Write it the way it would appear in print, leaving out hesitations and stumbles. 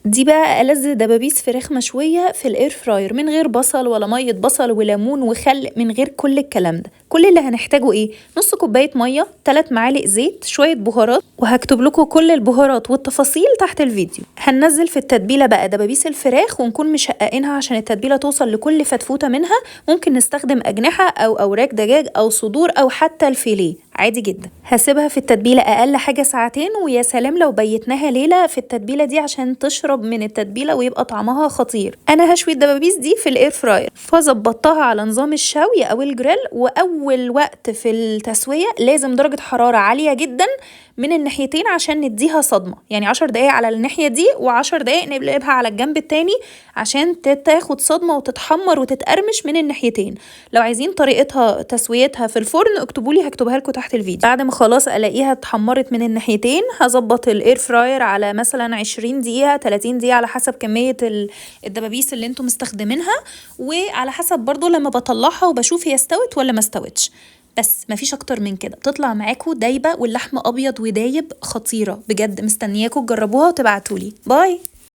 دي بقى ألذ دبابيس فراخ مشوية في الاير فراير من غير بصل ولا مية بصل وليمون وخل، من غير كل الكلام ده. كل اللي هنحتاجه ايه؟ نص كوباية مية، 3 معالق زيت، شوية بهارات، وهكتب لكم كل البهارات والتفاصيل تحت الفيديو. هننزل في التتبيلة بقى دبابيس الفراخ ونكون مشققينها عشان التتبيلة توصل لكل فتفوتة منها. ممكن نستخدم أجنحة أو أوراق دجاج أو صدور أو حتى الفيليه عادي جدا. هسيبها في التتبيلة أقل حاجة ساعتين، ويا سلام لو بيتناها ليلة في التتبيلة دي عشان تشرب من التتبيلة ويبقى طعمها خطير. أنا هشوي الدبابيس دي في الاير فراير، فظبطتها على نظام الشوي أو الجريل. وأول وقت في التسوية لازم درجة حرارة عالية جدا من الناحيتين عشان نديها صدمة، يعني 10 دقايق على الناحية دي و10 دقايق نقلبها على الجنب التاني عشان تاخد صدمة وتتحمر وتتقرمش من الناحيتين. لو عايزين طريقتها تسويتها في الفرن اكتبولي، هكتبها لكم تحت الفيديو. بعد ما خلاص الاقيها اتحمرت من الناحيتين، هظبط الاير فراير على مثلا 20 دقيقة 30 دقيقة على حسب كمية الدبابيس اللي انتم مستخدمينها، وعلى حسب برضو لما بطلعها وبشوف هي استوت ولا ما استوتش. بس مفيش اكتر من كده، بتطلع معاكم دايبه واللحم ابيض ودايب، خطيره بجد. مستنياكم تجربوها وتبعتولي. باي.